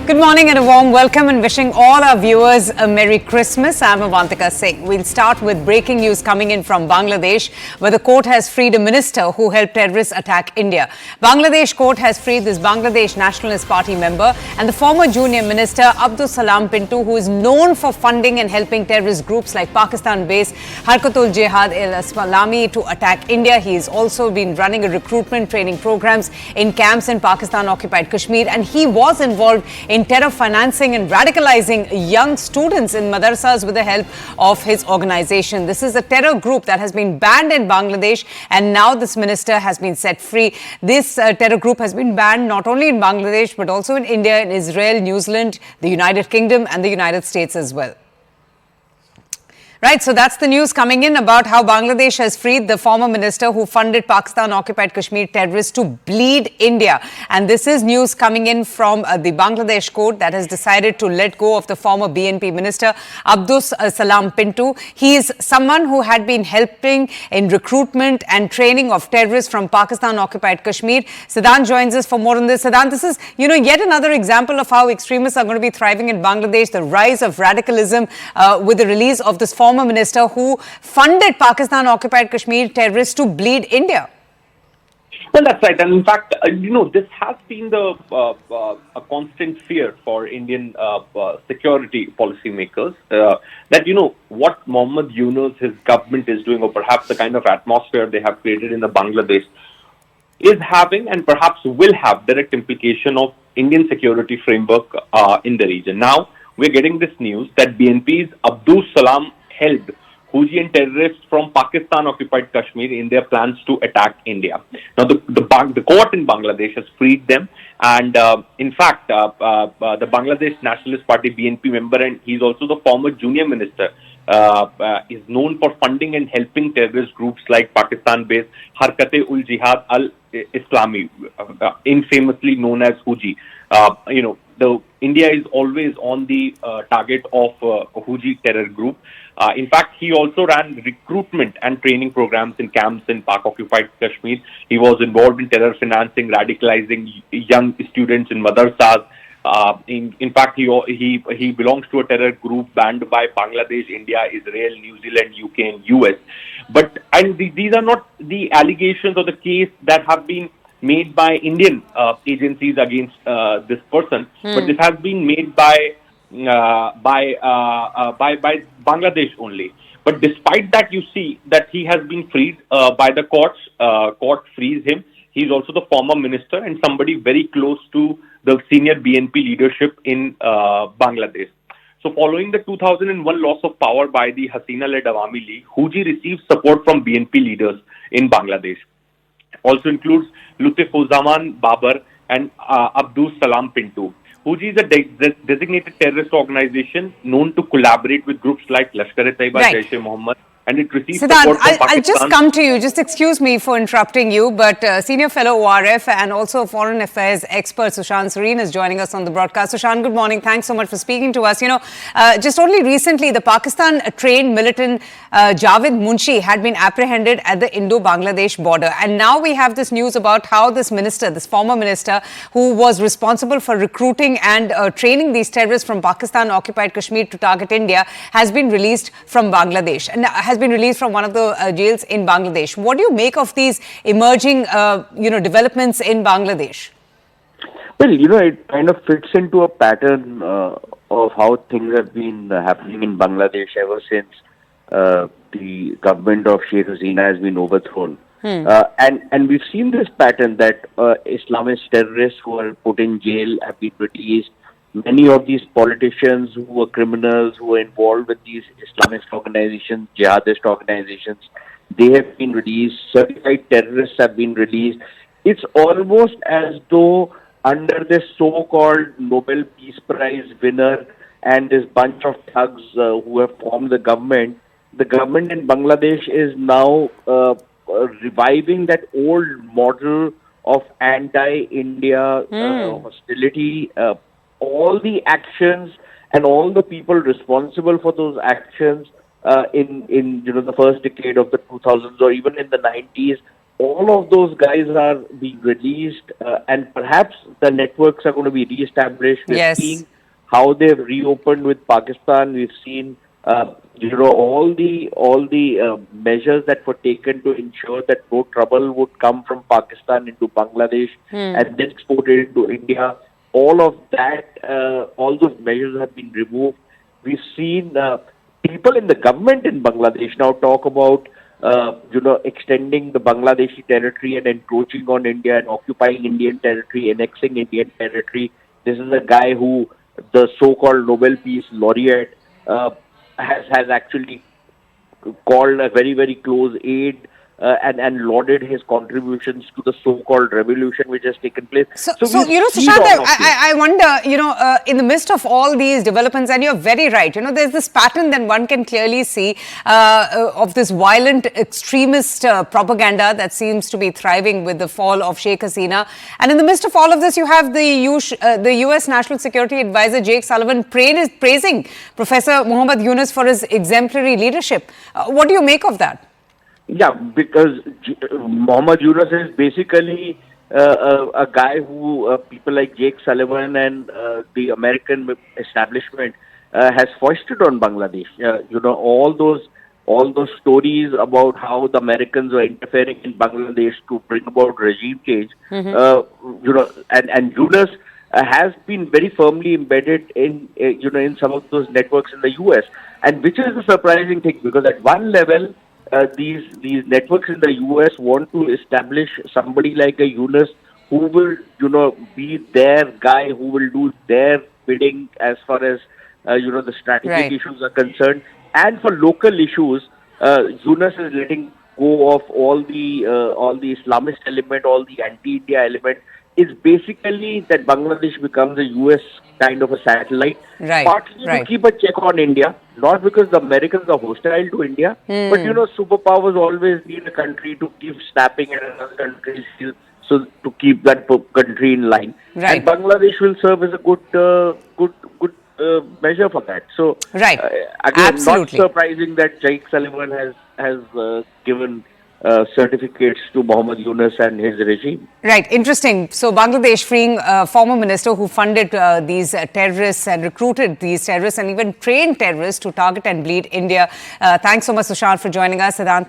Good morning and a warm welcome and wishing all our viewers a Merry Christmas. I'm Avantika Singh. We'll start with breaking news coming in from Bangladesh, where the court has freed a minister who helped terrorists attack India. Bangladesh court has freed this Bangladesh Nationalist Party member and the former junior minister Abdus Salam Pintu, who is known for funding and helping terrorist groups like Pakistan-based HuJI and to attack India. He has also been running a recruitment training programs in camps in Pakistan-occupied Kashmir, and he was involved in terror financing and radicalizing young students in madrasas with the help of his organization. This is a terror group that has been banned in Bangladesh, and now this minister has been set free. This terror group has been banned not only in Bangladesh but also in India, in Israel, New Zealand, the United Kingdom and the United States as well. Right, so that's the news coming in about how Bangladesh has freed the former minister who funded Pakistan-occupied Kashmir terrorists to bleed India. And this is news coming in from the Bangladesh court that has decided to let go of the former BNP minister, Abdus Salam Pintu. He is someone who had been helping in recruitment and training of terrorists from Pakistan-occupied Kashmir. Siddhant joins us for more on this. Siddhant, this is, yet another example of how extremists are going to be thriving in Bangladesh, the rise of radicalism with the release of this former minister who funded Pakistan-occupied Kashmir terrorists to bleed India. Well, that's right. And in fact, this has been a constant fear for Indian security policymakers that, what Mohammad Yunus, his government is doing, or perhaps the kind of atmosphere they have created in the Bangladesh, is having and perhaps will have direct implication of Indian security framework in the region. Now, we're getting this news that BNP's Abdus Salam helped HuJI and terrorists from Pakistan-occupied Kashmir in their plans to attack India. Now, the court in Bangladesh has freed them, and in fact, the Bangladesh Nationalist Party BNP member, and he's also the former junior minister, is known for funding and helping terrorist groups like Pakistan-based Harkat-ul-Jihad al-Islami, infamously known as HuJI. India is always on the target of HuJI terror group. In fact, he also ran recruitment and training programs in camps in Pak-occupied Kashmir. He was involved in terror financing, radicalizing young students in madrasas. In fact, he belongs to a terror group banned by Bangladesh, India, Israel, New Zealand, UK, and US. These are not the allegations or the case that have been made by Indian agencies against this person, but this has been made by Bangladesh only. But despite that, you see that he has been freed by the courts. Court frees him. He's also the former minister and somebody very close to the senior BNP leadership in Bangladesh. So following the 2001 loss of power by the Hasina-led Awami League, HuJI received support from BNP leaders in Bangladesh. Also includes Lutfuzzaman Babar and Abdus Salam Pintu. HuJI is a designated terrorist organization known to collaborate with groups like Lashkar-e-Taiba, Jaish-e-Mohammed, and it receives Siddhant, support from Pakistan. I'll just come to you. Just excuse me for interrupting you, but senior fellow ORF and also foreign affairs expert Sushant Sareen is joining us on the broadcast. Sushant, good morning. Thanks so much for speaking to us. Just only recently, the Pakistan-trained militant Javed Munshi had been apprehended at the Indo-Bangladesh border. And now we have this news about how this minister, this former minister, who was responsible for recruiting and training these terrorists from Pakistan-occupied Kashmir to target India, has been released from Bangladesh and has been released from one of the jails in Bangladesh. What do you make of these emerging, developments in Bangladesh? Well, it kind of fits into a pattern of how things have been happening in Bangladesh ever since the government of Sheikh Hasina has been overthrown. And we've seen this pattern that Islamist terrorists who are put in jail have been released. Many of these politicians who were criminals, who were involved with these Islamist organizations, jihadist organizations, they have been released. Certified terrorists have been released. It's almost as though under this so-called Nobel Peace Prize winner and this bunch of thugs who have formed the government in Bangladesh is now reviving that old model of anti-India hostility. All the actions and all the people responsible for those actions in the first decade of the 2000s or even in the 90s all of those guys are being released, and perhaps the networks are going to be re-established. We're seeing how they've reopened with Pakistan. We've seen, all the measures that were taken to ensure that no trouble would come from Pakistan into Bangladesh and then exported into India. All of that, all those measures have been removed. We've seen people in the government in Bangladesh now talk about, extending the Bangladeshi territory and encroaching on India and occupying Indian territory, annexing Indian territory. This is a guy who the so-called Nobel Peace Laureate has actually called a very, very close aide and lauded his contributions to the so-called revolution which has taken place. So Sushant, I wonder, in the midst of all these developments, and you're very right, there's this pattern that one can clearly see of this violent extremist propaganda that seems to be thriving with the fall of Sheikh Hasina. And in the midst of all of this, you have the US National Security Advisor, Jake Sullivan, praising Professor Muhammad Yunus for his exemplary leadership. What do you make of that? Yeah, because Muhammad Yunus is basically a guy who people like Jake Sullivan and the American establishment has foisted on Bangladesh. All those stories about how the Americans were interfering in Bangladesh to bring about regime change. And Yunus has been very firmly embedded in some of those networks in the US, and which is a surprising thing because at one level, these networks in the US want to establish somebody like a Yunus who will, be their guy, who will do their bidding as far as, the strategic issues are concerned. And for local issues, Yunus is letting go of all the Islamist element, all the anti-India element. Is basically that Bangladesh becomes a US kind of a satellite, partly to keep a check on India, not because the Americans are hostile to India, but superpowers always need a country to keep snapping at another country's heel, so to keep that country in line. And Bangladesh will serve as a good measure for that. So again, not surprising that Jake Sullivan has given certificates to Muhammad Yunus and his regime. Right, interesting. So Bangladesh freeing a former minister who funded these terrorists and recruited these terrorists and even trained terrorists to target and bleed India. Thanks so much, Sushant, for joining us. Siddhant,